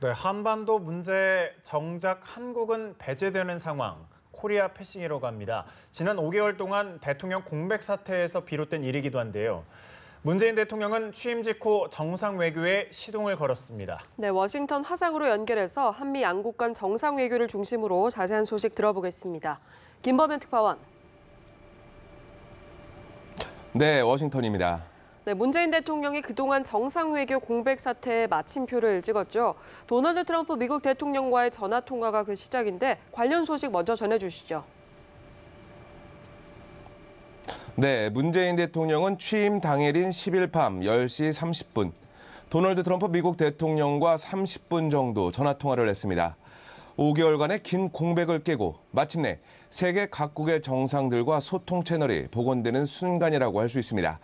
네, 한반도 문제 정작 한국은 배제되는 상황. 코리아 패싱이라고 합니다. 지난 5개월 동안 대통령 공백 사태에서 비롯된 일이기도 한데요. 문재인 대통령은 취임 직후 정상 외교에 시동을 걸었습니다. 네, 워싱턴 화상으로 연결해서 한미 양국 간 정상 외교를 중심으로 자세한 소식 들어보겠습니다. 김범현 특파원. 네, 워싱턴입니다. 네, 문재인 대통령이 그동안 정상 외교 공백 사태에 마침표를 찍었죠. 도널드 트럼프 미국 대통령과의 전화 통화가 그 시작인데 관련 소식 먼저 전해주시죠. 네, 문재인 대통령은 취임 당일인 10일 밤 10시 30분 도널드 트럼프 미국 대통령과 30분 정도 전화 통화를 했습니다. 5개월간의 긴 공백을 깨고 마침내 세계 각국의 정상들과 소통 채널이 복원되는 순간이라고 할 수 있습니다.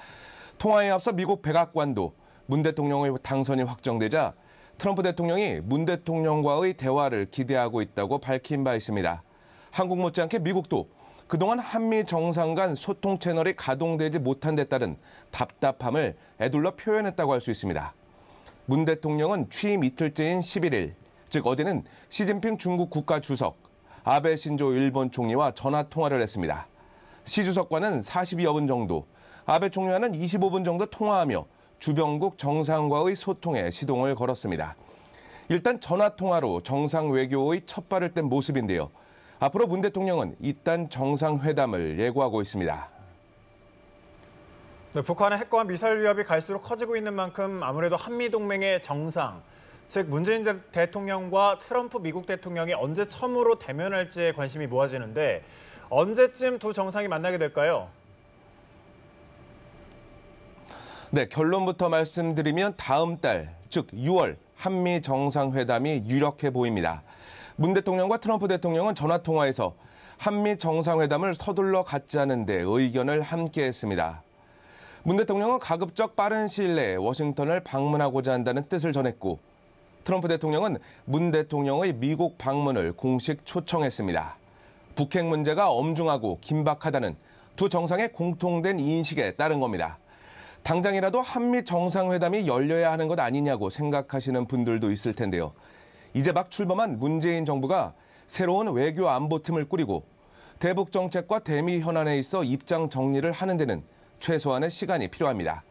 통화에 앞서 미국 백악관도 문 대통령의 당선이 확정되자 트럼프 대통령이 문 대통령과의 대화를 기대하고 있다고 밝힌 바 있습니다. 한국 못지않게 미국도 그동안 한미 정상 간 소통 채널이 가동되지 못한 데 따른 답답함을 에둘러 표현했다고 할 수 있습니다. 문 대통령은 취임 이틀째인 11일, 즉 어제는 시진핑 중국 국가주석, 아베 신조 일본 총리와 전화 통화를 했습니다. 시 주석과는 40여 분 정도, 아베 총리와는 25분 정도 통화하며 주변국 정상과의 소통에 시동을 걸었습니다. 일단 전화 통화로 정상 외교의 첫 발을 뗀 모습인데요. 앞으로 문 대통령은 이딴 정상회담을 예고하고 있습니다. 네, 북한의 핵과 미사일 위협이 갈수록 커지고 있는 만큼 아무래도 한미동맹의 정상, 즉 문재인 대통령과 트럼프 미국 대통령이 언제 처음으로 대면할지에 관심이 모아지는데 언제쯤 두 정상이 만나게 될까요? 네, 결론부터 말씀드리면 다음 달, 즉 6월 한미 정상회담이 유력해 보입니다. 문 대통령과 트럼프 대통령은 전화통화에서 한미 정상회담을 서둘러 갖지 않은 데 의견을 함께했습니다. 문 대통령은 가급적 빠른 시일 내에 워싱턴을 방문하고자 한다는 뜻을 전했고 트럼프 대통령은 문 대통령의 미국 방문을 공식 초청했습니다. 북핵 문제가 엄중하고 긴박하다는 두 정상의 공통된 인식에 따른 겁니다. 당장이라도 한미 정상회담이 열려야 하는 것 아니냐고 생각하시는 분들도 있을 텐데요. 이제 막 출범한 문재인 정부가 새로운 외교 안보팀을 꾸리고 대북 정책과 대미 현안에 있어 입장 정리를 하는 데는 최소한의 시간이 필요합니다.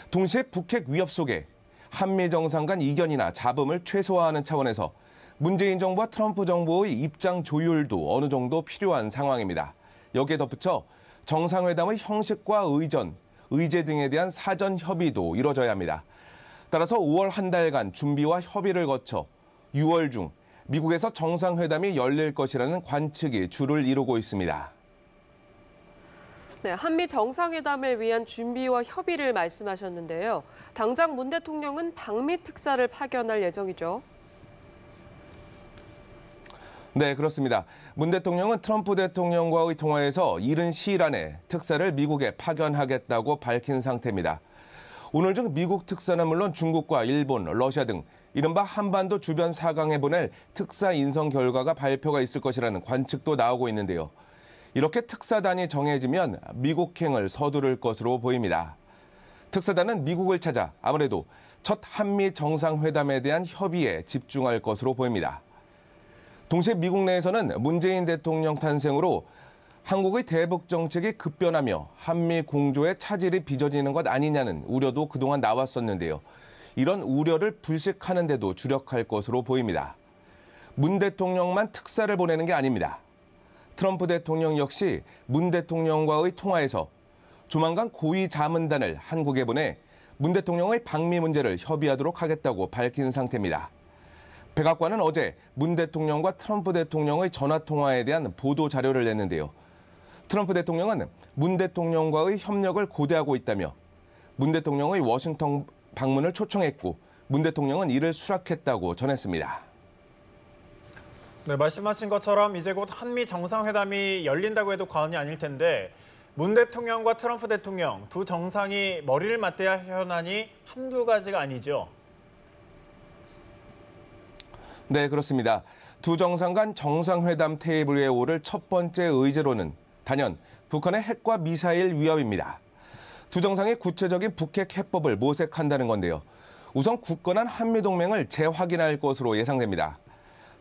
동시에 북핵 위협 속에 한미 정상 간 이견이나 잡음을 최소화하는 차원에서 문재인 정부와 트럼프 정부의 입장 조율도 어느 정도 필요한 상황입니다. 여기에 덧붙여 정상회담의 형식과 의제 등에 대한 사전 협의도 이뤄져야 합니다. 따라서 5월 한 달간 준비와 협의를 거쳐 6월 중 미국에서 정상회담이 열릴 것이라는 관측이 주를 이루고 있습니다. 네, 한미 정상회담을 위한 준비와 협의를 말씀하셨는데요. 당장 문 대통령은 방미 특사를 파견할 예정이죠. 네, 그렇습니다. 문 대통령은 트럼프 대통령과의 통화에서 이른 시일 안에 특사를 미국에 파견하겠다고 밝힌 상태입니다. 오늘 중 미국 특사는 물론 중국과 일본, 러시아 등 이른바 한반도 주변 4강에 보낼 특사 인선 결과가 발표가 있을 것이라는 관측도 나오고 있는데요. 이렇게 특사단이 정해지면 미국행을 서두를 것으로 보입니다. 특사단은 미국을 찾아 아무래도 첫 한미 정상회담에 대한 협의에 집중할 것으로 보입니다. 동시에 미국 내에서는 문재인 대통령 탄생으로 한국의 대북 정책이 급변하며 한미 공조의 차질이 빚어지는 것 아니냐는 우려도 그동안 나왔었는데요. 이런 우려를 불식하는 데도 주력할 것으로 보입니다. 문 대통령만 특사를 보내는 게 아닙니다. 트럼프 대통령 역시 문 대통령과의 통화에서 조만간 고위 자문단을 한국에 보내 문 대통령의 방미 문제를 협의하도록 하겠다고 밝힌 상태입니다. 백악관은 어제 문 대통령과 트럼프 대통령의 전화통화에 대한 보도 자료를 냈는데요. 트럼프 대통령은 문 대통령과의 협력을 고대하고 있다며 문 대통령의 워싱턴 방문을 초청했고 문 대통령은 이를 수락했다고 전했습니다. 네, 말씀하신 것처럼 이제 곧 한미 정상회담이 열린다고 해도 과언이 아닐 텐데 문 대통령과 트럼프 대통령 두 정상이 머리를 맞대야 할 현안이 한두 가지가 아니죠. 네, 그렇습니다. 두 정상 간 정상회담 테이블 위에 오를 첫 번째 의제로는 단연 북한의 핵과 미사일 위협입니다. 두 정상이 구체적인 북핵 해법을 모색한다는 건데요. 우선 굳건한 한미동맹을 재확인할 것으로 예상됩니다.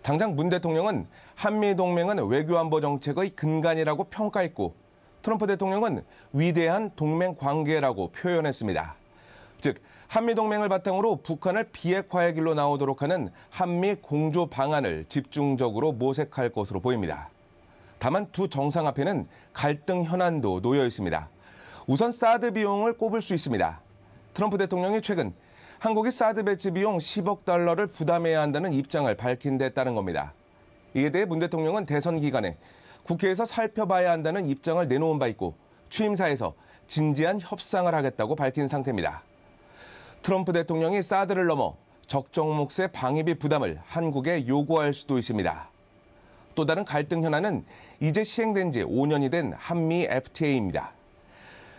당장 문 대통령은 한미동맹은 외교안보 정책의 근간이라고 평가했고 트럼프 대통령은 위대한 동맹 관계라고 표현했습니다. 즉, 한미동맹을 바탕으로 북한을 비핵화의 길로 나오도록 하는 한미 공조 방안을 집중적으로 모색할 것으로 보입니다. 다만 두 정상 앞에는 갈등 현안도 놓여 있습니다. 우선 사드 비용을 꼽을 수 있습니다. 트럼프 대통령이 최근 한국이 사드 배치 비용 10억 달러를 부담해야 한다는 입장을 밝힌 데 따른 겁니다. 이에 대해 문 대통령은 대선 기간에 국회에서 살펴봐야 한다는 입장을 내놓은 바 있고 취임사에서 진지한 협상을 하겠다고 밝힌 상태입니다. 트럼프 대통령이 사드를 넘어 적정 몫의 방위비 부담을 한국에 요구할 수도 있습니다. 또 다른 갈등 현안은 이제 시행된 지 5년이 된 한미 FTA입니다.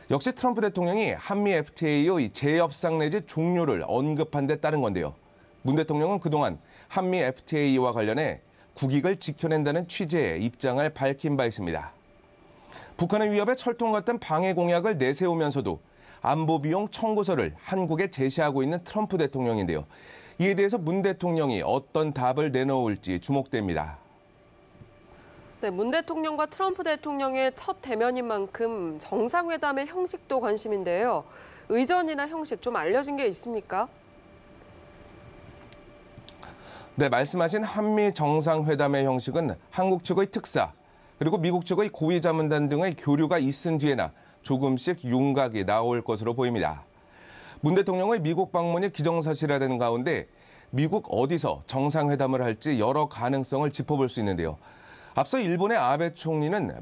역시 트럼프 대통령이 한미 FTA의 재협상 내지 종료를 언급한 데 따른 건데요. 문 대통령은 그동안 한미 FTA와 관련해 국익을 지켜낸다는 취지의 입장을 밝힌 바 있습니다. 북한의 위협에 철통 같은 방해 공약을 내세우면서도 안보 비용 청구서를 한국에 제시하고 있는 트럼프 대통령인데요. 이에 대해서 문 대통령이 어떤 답을 내놓을지 주목됩니다. 네, 문 대통령과 트럼프 대통령의 첫 대면인 만큼 정상회담의 형식도 관심인데요. 의전이나 형식 좀 알려진 게 있습니까? 네, 말씀하신 한미 정상회담의 형식은 한국 측의 특사, 그리고 미국 측의 고위자문단 등의 교류가 있은 뒤에나 조금씩 윤곽이 나올 것으로 보입니다. 문 대통령의 미국 방문이 기정사실화되는 가운데 미국 어디서 정상회담을 할지 여러 가능성을 짚어볼 수 있는데요. 앞서 일본의 아베 총리는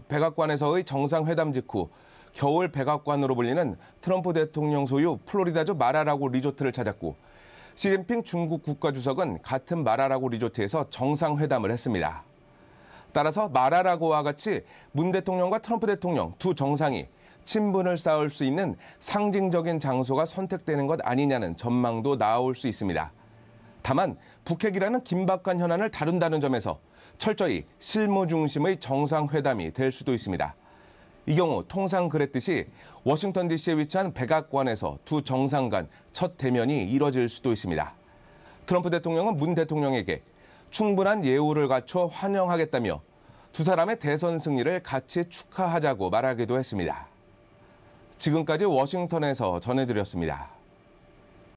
백악관에서의 정상회담 직후 겨울 백악관으로 불리는 트럼프 대통령 소유 플로리다주 마라라고 리조트를 찾았고 시진핑 중국 국가주석은 같은 마라라고 리조트에서 정상회담을 했습니다. 따라서 마라라고와 같이 문 대통령과 트럼프 대통령 두 정상이 친분을 쌓을 수 있는 상징적인 장소가 선택되는 것 아니냐는 전망도 나올 수 있습니다. 다만 북핵이라는 긴박한 현안을 다룬다는 점에서 철저히 실무 중심의 정상회담이 될 수도 있습니다. 이 경우 통상 그랬듯이 워싱턴 DC에 위치한 백악관에서 두 정상 간 첫 대면이 이뤄질 수도 있습니다. 트럼프 대통령은 문 대통령에게 충분한 예우를 갖춰 환영하겠다며 두 사람의 대선 승리를 같이 축하하자고 말하기도 했습니다. 지금까지 워싱턴에서 전해드렸습니다.